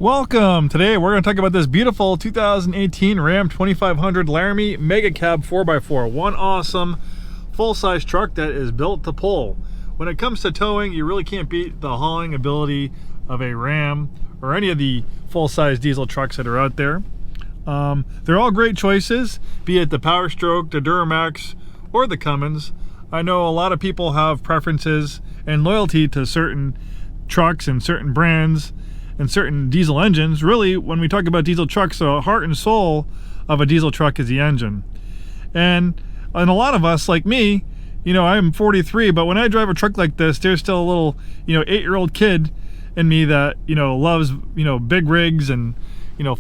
Welcome! Today we're going to talk about this beautiful 2018 Ram 2500 Laramie Mega Cab 4x4. One awesome full-size truck that is built to pull. When it comes to towing, you really can't beat the hauling ability of a Ram or any of the full-size diesel trucks that are out there. They're all great choices, be it the Power Stroke, the Duramax, or the Cummins. I know a lot of people have preferences and loyalty to certain trucks and certain brands and certain diesel engines. Really, when we talk about diesel trucks, the heart and soul of a diesel truck is the engine. And a lot of us, like me, I'm 43, but when I drive a truck like this, there's still a little, 8-year-old kid in me that, loves, big rigs and,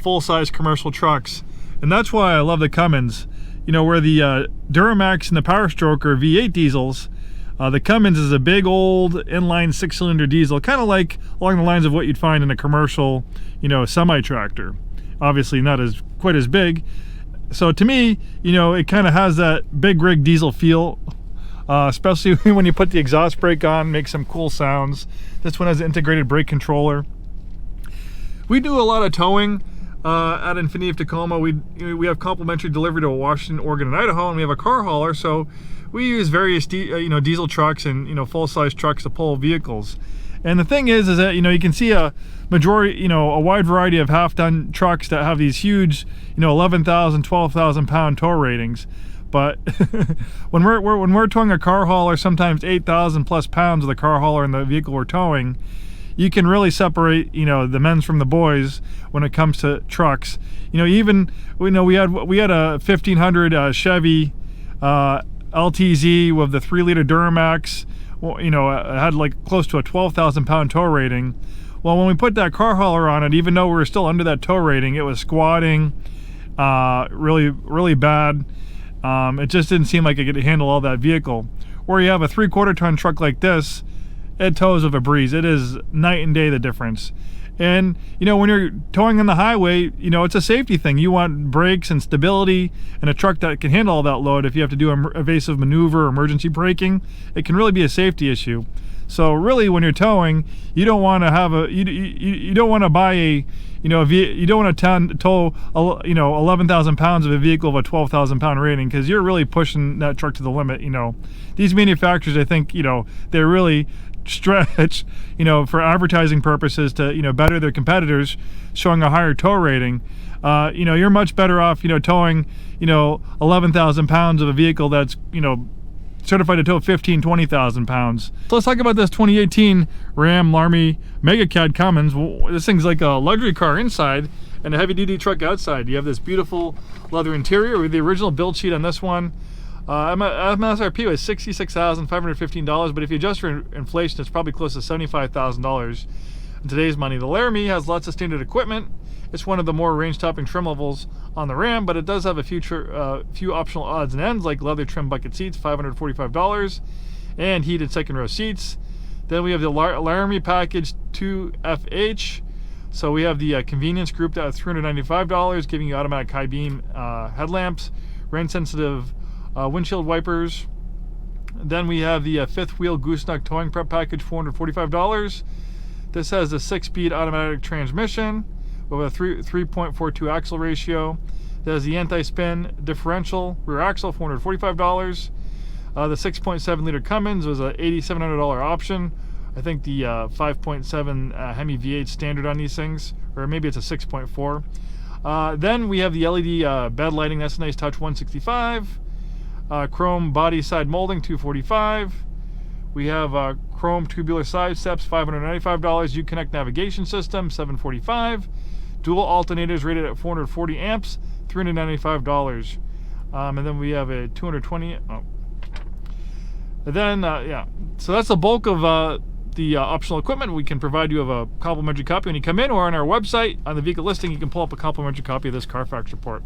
full-size commercial trucks. And that's why I love the Cummins. Where the Duramax and the Power Stroke are V8 diesels, the Cummins is a big old inline 6-cylinder diesel, kind of like along the lines of what you'd find in a commercial, semi-tractor. Obviously not quite as big. So to me, it kind of has that big rig diesel feel, especially when you put the exhaust brake on, makes some cool sounds. This one has an integrated brake controller. We do a lot of towing at Infiniti of Tacoma. We have complimentary delivery to Washington, Oregon, and Idaho, and we have a car hauler, so we use various diesel trucks and full-size trucks to pull vehicles. And the thing is that you can see a majority, a wide variety of half-ton trucks that have these huge 11,000, 12,000 pound tow ratings. But when we're towing a car hauler, sometimes 8,000 plus pounds of the car hauler in the vehicle we're towing, you can really separate the men's from the boys when it comes to trucks. We had a 1500 Chevy LTZ with the 3-liter Duramax. It had like close to a 12,000 pound tow rating. Well, when we put that car hauler on it, even though we were still under that tow rating, it was squatting really bad. It just didn't seem like it could handle all that vehicle. Where you have a 3/4 ton truck like this, it tows with a breeze. It is night and day the difference. And when you're towing on the highway, it's a safety thing. You want brakes and stability and a truck that can handle all that load. If you have to do evasive maneuver or emergency braking, it can really be a safety issue. So really, when you're towing, you don't want to have you don't want to buy you don't want to tow 11,000 pounds of a vehicle of a 12,000 pound rating, because you're really pushing that truck to the limit. These manufacturers, I think, they're really stretch for advertising purposes to better their competitors, showing a higher tow rating. You're much better off towing 11,000 pounds of a vehicle that's certified to tow 15,000, 20,000 pounds. So let's talk about this 2018 Ram Laramie Mega Cab Cummins. This thing's like a luxury car inside and a heavy duty truck outside. You have this beautiful leather interior with the original build sheet on this one. MSRP was $66,515, but if you adjust for inflation, it's probably close to $75,000 in today's money. The Laramie has lots of standard equipment. It's one of the more range-topping trim levels on the Ram, but it does have a few optional odds and ends, like leather trim bucket seats, $545, and heated second-row seats. Then we have the Laramie Package 2FH. So we have the convenience group at $395, giving you automatic high beam headlamps, rain-sensitive windshield wipers. Then we have the fifth wheel gooseneck towing prep package, $445. This has a 6-speed automatic transmission with a 3.42 axle ratio. There's the anti-spin differential rear axle, $445. The 6.7 liter Cummins was a $8,700 option. I think the 5.7 Hemi V8 standard on these things, or maybe it's a 6.4. Then we have the LED bed lighting. That's a nice touch, $165. Chrome body side molding, $245. We have chrome tubular side steps, $595. U-Connect navigation system, $745. Dual alternators rated at 440 amps, $395. And then we have a 220. And then so that's the bulk of the optional equipment. We can provide you with a complimentary copy when you come in, or on our website on the vehicle listing, you can pull up a complimentary copy of this Carfax report.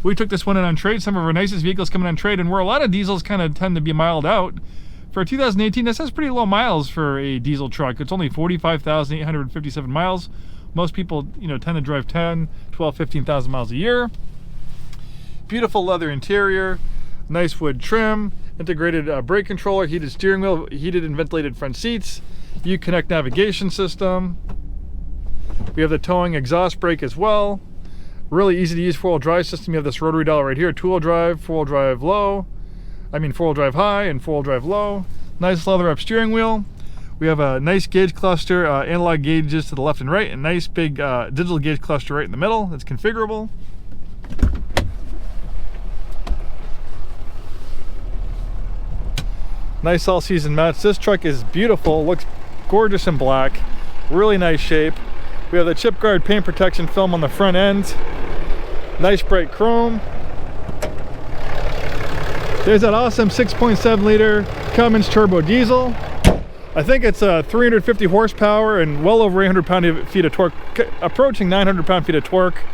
We took this one in on trade. Some of our nicest vehicles coming on trade, and where a lot of diesels kind of tend to be miled out. For 2018, this has pretty low miles for a diesel truck. It's only 45,857 miles. Most people, tend to drive 10, 12, 15,000 miles a year. Beautiful leather interior, nice wood trim, integrated brake controller, heated steering wheel, heated and ventilated front seats, U-Connect navigation system. We have the towing exhaust brake as well. Really easy to use four-wheel drive system. You have this rotary dial right here, two-wheel drive, four-wheel drive four-wheel drive high and four-wheel drive low. Nice leather up steering wheel. We have a nice gauge cluster, analog gauges to the left and right, and nice big digital gauge cluster right in the middle. It's configurable. Nice all-season match. This truck is beautiful, looks gorgeous in black, really nice shape. We have the chip guard paint protection film on the front end. Nice bright chrome. There's that awesome 6.7 liter Cummins turbo diesel. I think it's 350 horsepower and well over 800 pound-feet of torque, approaching 900 pound-feet of torque.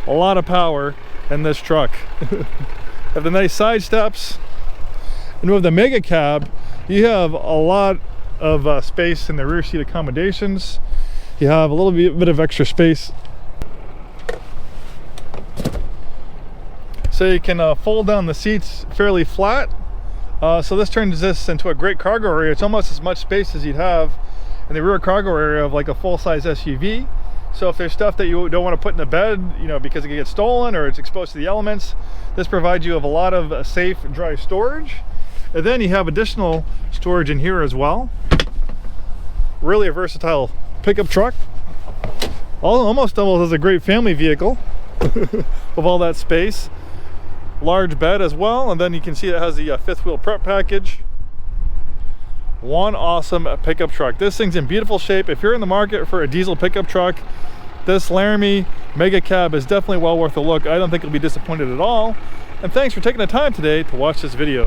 A lot of power in this truck. Have the nice side steps. And with the Mega Cab, you have a lot of space in the rear seat accommodations. You have a little bit of extra space. So you can fold down the seats fairly flat. So this turns this into a great cargo area. It's almost as much space as you'd have in the rear cargo area of like a full-size SUV. So if there's stuff that you don't want to put in the bed, you know, because it can get stolen or it's exposed to the elements, this provides you with a lot of safe, dry storage. And then you have additional storage in here as well. Really a versatile pickup truck. Almost doubles as a great family vehicle with all that space. Large bed as well, and then you can see it has the fifth wheel prep package. One awesome pickup truck. This thing's in beautiful shape. If you're in the market for a diesel pickup truck, this Laramie Mega Cab is definitely well worth a look. I don't think you'll be disappointed at all. And thanks for taking the time today to watch this video.